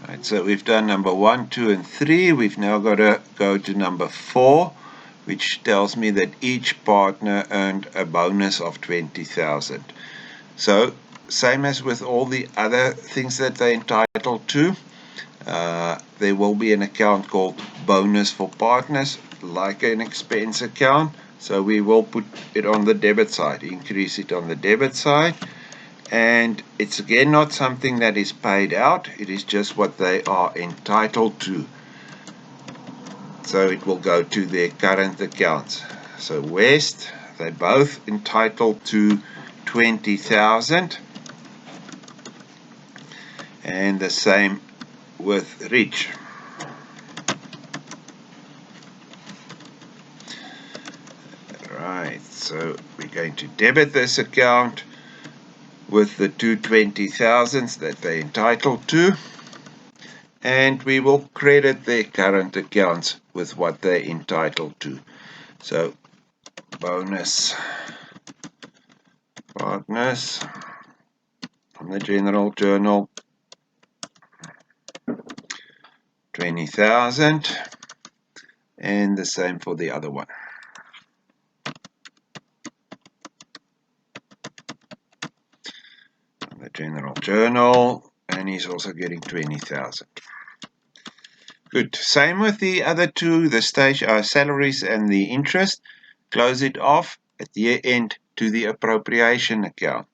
Right, so we've done number 1, 2, and 3. We've now got to go to number 4, which tells me that each partner earned a bonus of 20,000. So, same as with all the other things that they're entitled to, there will be an account called bonus for partners, like an expense account. So we will put it on the debit side, increase it on the debit side. And it's again not something that is paid out, it is just what they are entitled to. So it will go to their current accounts. So West, they're both entitled to 20,000. And the same with Rich. Right, so we're going to debit this account with the 220,000s that they're entitled to, and we will credit their current accounts with what they're entitled to. So bonus partners on the general journal, 20,000, and the same for the other one. On the general journal, and he's also getting 20,000. Good. Same with the other two, the stage salaries and the interest. Close it off at year end to the appropriation account.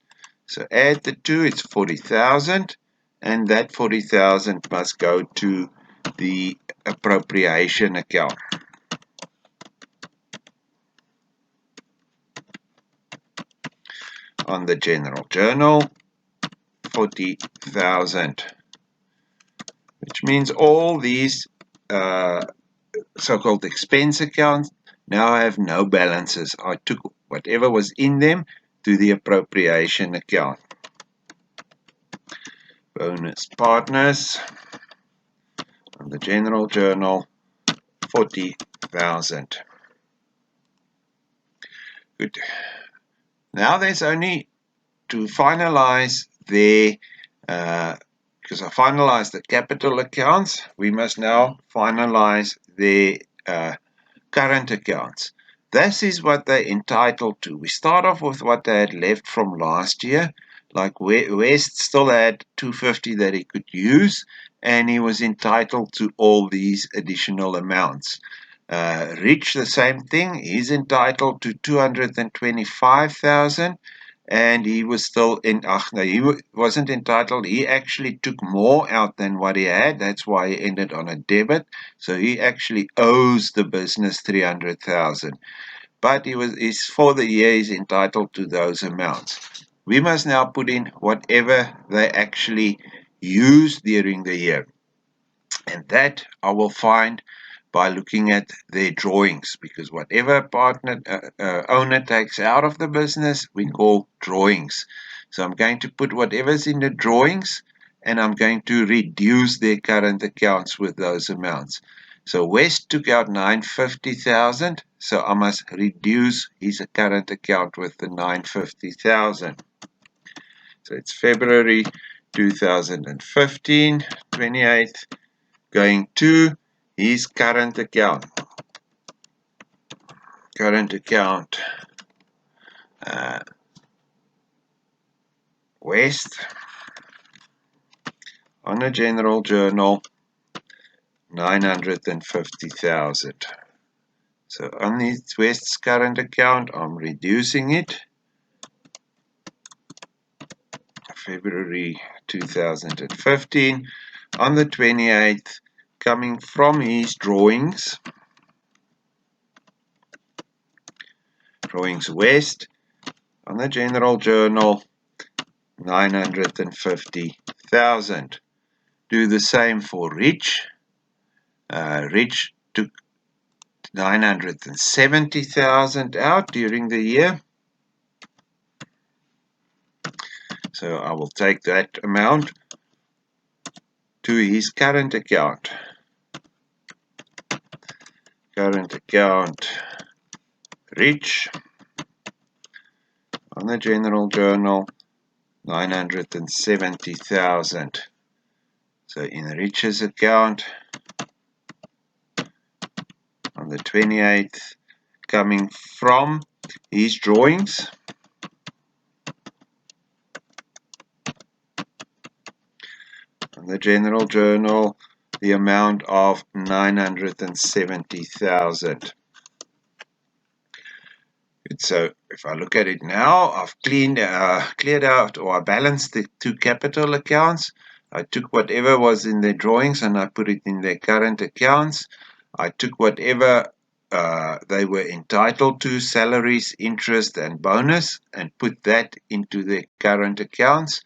So add the two, it's 40,000, and that 40,000 must go to the appropriation account. On the general journal, 40,000, which means all these so-called expense accounts now have no balances. I took whatever was in them to the appropriation account. Bonus partners on the general journal, 40,000. Good. Now there's only to finalize their, because I finalized the capital accounts, we must now finalize their current accounts. This is what they're entitled to. We start off with what they had left from last year. Like West still had 250 that he could use, and he was entitled to all these additional amounts. Rich, the same thing. He's entitled to 225,000, and he was still in. No, he wasn't entitled. He actually took more out than what he had. That's why he ended on a debit. So he actually owes the business 300,000. But he's for the year he's entitled to those amounts. We must now put in whatever they actually used during the year, and that I will find by looking at their drawings, because whatever partner owner takes out of the business we call drawings. So I'm going to put whatever's in the drawings, and I'm going to reduce their current accounts with those amounts. So West took out 950,000, so I must reduce his current account with the 950,000. So it's February 2015, 28th, going to his current account. Current account, West, on a general journal, 950,000. So on his West's current account, I'm reducing it. February 2015, on the 28th, coming from his drawings, drawings West, on the general journal, 950,000. Do the same for Rich. Rich took 970,000 out during the year. So I will take that amount to his current account. Current account, Rich, on the general journal, 970,000. So in Rich's account on the 28th, coming from his drawings, on the General Journal, the amount of 970,000. So if I look at it now, I've cleared out, or I balanced the two capital accounts. I took whatever was in their drawings and I put it in their current accounts. I took whatever they were entitled to, salaries, interest, and bonus, and put that into their current accounts.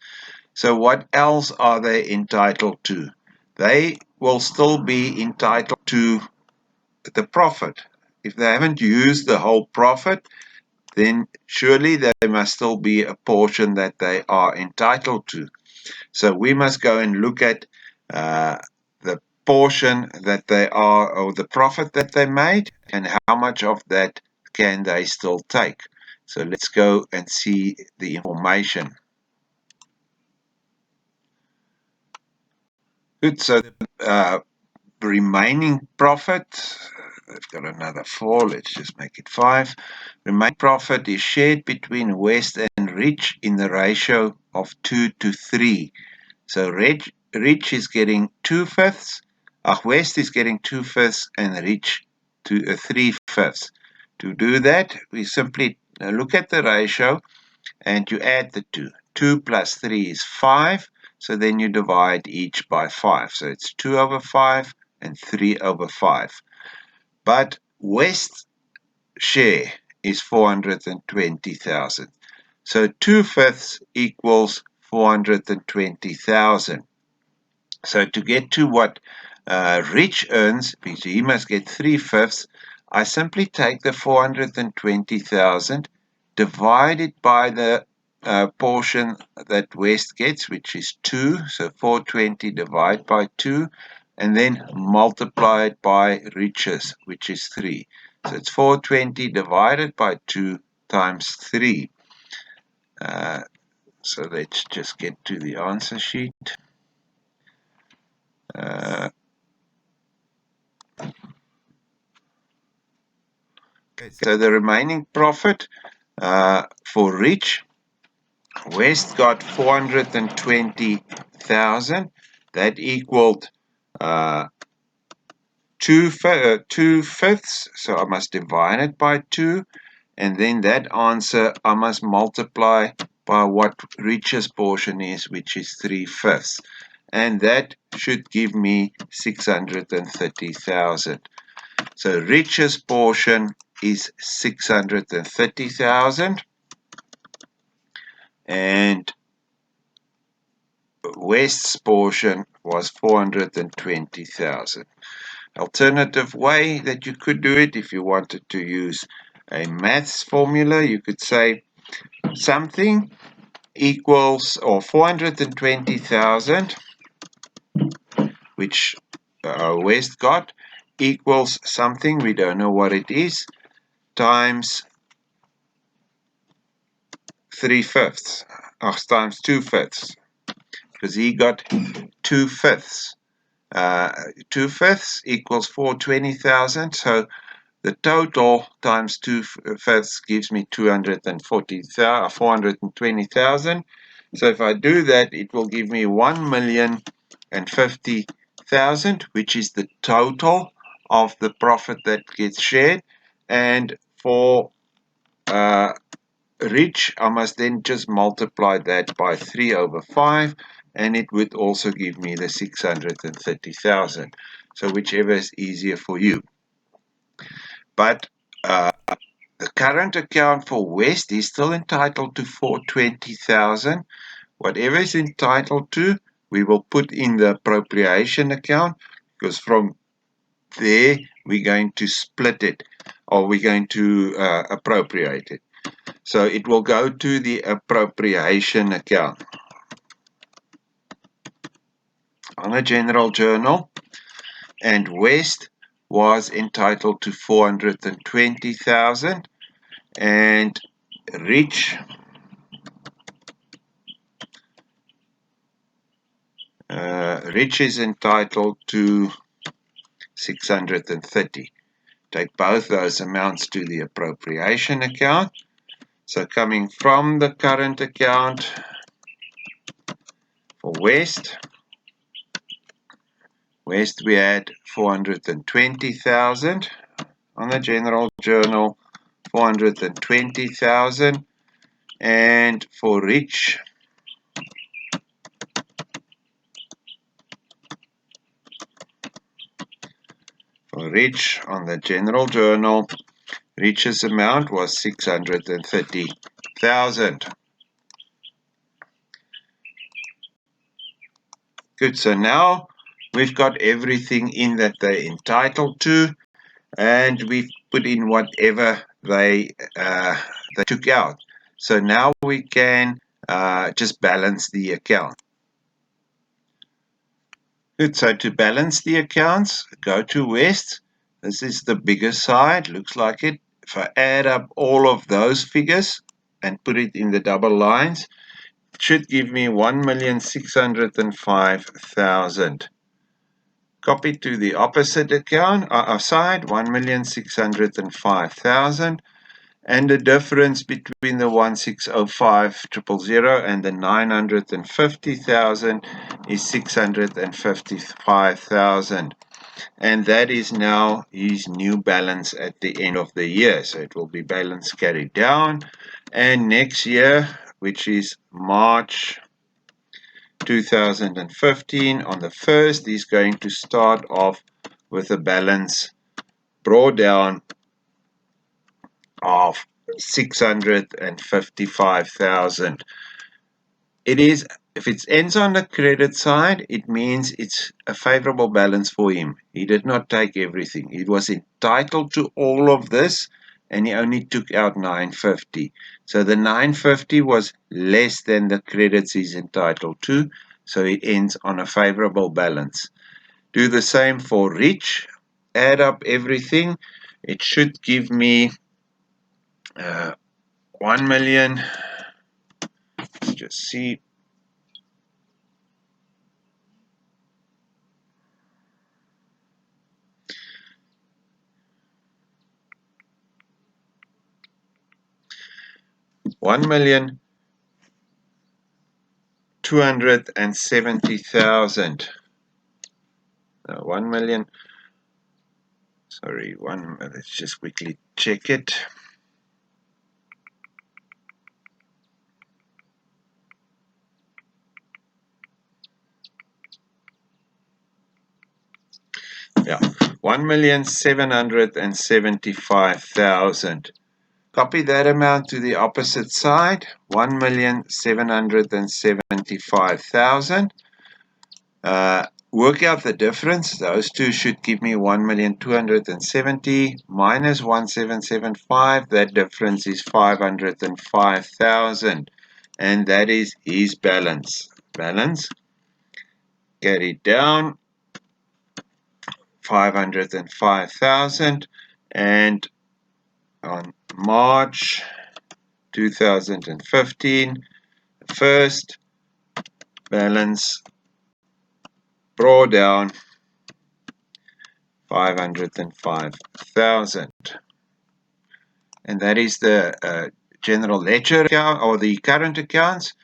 So what else are they entitled to? They will still be entitled to the profit. If they haven't used the whole profit, then surely there must still be a portion that they are entitled to. So we must go and look at the portion that they are, or the profit that they made, and how much of that can they still take. So let's go and see the information. Good, so the remaining profit, I've got another 4, let's just make it 5. Remaining profit is shared between West and Rich in the ratio of 2 to 3. So Rich is getting 2/5, West is getting 2/5, and Rich to 3/5. To do that, we simply look at the ratio and you add the 2. 2 plus 3 is 5, so then you divide each by 5. So it's 2 over 5 and 3 over 5. But West's share is 420,000. So 2/5 equals 420,000. So to get to what Rich earns, because he must get 3/5, I simply take the 420,000, divide it by the portion that West gets, which is 2. So 420 divided by 2, and then multiply it by Rich's, which is 3. So it's 420 divided by 2 times 3. So let's just get to the answer sheet. So the remaining profit for Rich, West got 420,000. That equaled 2/5. So I must divide it by 2. And then that answer I must multiply by what Rich's portion is, which is 3/5. And that should give me 630,000. So Rich's portion is 630,000, and West's portion was 420,000. Alternative way that you could do it, if you wanted to use a maths formula, you could say something equals, or 420,000, which West got, equals something, we don't know what it is, times 3/5, times 2/5, because he got 2/5. 2/5 equals 420,000, so the total times 2/5 gives me 420,000. So if I do that, it will give me 1,050,000, which is the total of the profit that gets shared. And for Rich, I must then just multiply that by 3 over 5, and it would also give me the 630,000. So whichever is easier for you. But the current account for West is still entitled to 420,000. Whatever is entitled to, we will put in the appropriation account, because from there we're going to split it, or we're going to appropriate it. So it will go to the appropriation account on a General Journal, and West was entitled to 420,000, and Rich Rich is entitled to 630. Take both those amounts to the appropriation account. So coming from the current account for West we had 420,000 on the general journal, 420,000, and for Rich on the general journal, Rich's amount was 630,000. Good, so now we've got everything in that they're entitled to, and we've put in whatever they took out. So now we can just balance the account. Good, so to balance the accounts, go to West. This is the bigger side, looks like it. If I add up all of those figures and put it in the double lines, it should give me 1,605,000. Copy to the opposite account side, 1,605,000. And the difference between the 1,605,000 and the 950,000 is 655,000. And that is now his new balance at the end of the year. So it will be balance carried down. And next year, which is March 2015, on the 1st, he's going to start off with a balance brought down of 655,000. It is, if it ends on the credit side, it means it's a favorable balance for him. He did not take everything. He was entitled to all of this, and he only took out 950. So the 950 was less than the credits he's entitled to, so it ends on a favorable balance. Do the same for Rich. Add up everything. It should give me 1 million. Let's just see. $1,270,000. 1 million. Sorry, let's just quickly check it. Yeah, 1,775,000. Copy that amount to the opposite side, 1,775,000. Work out the difference. Those two should give me 1,270,000 minus 1,775. That difference is 505,000, and that is his balance. Balance carried down 505,000, and on March 2015, first balance brought down 505,000, and that is the general ledger account or the current accounts.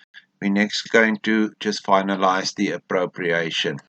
We're next going to just finalize the appropriation.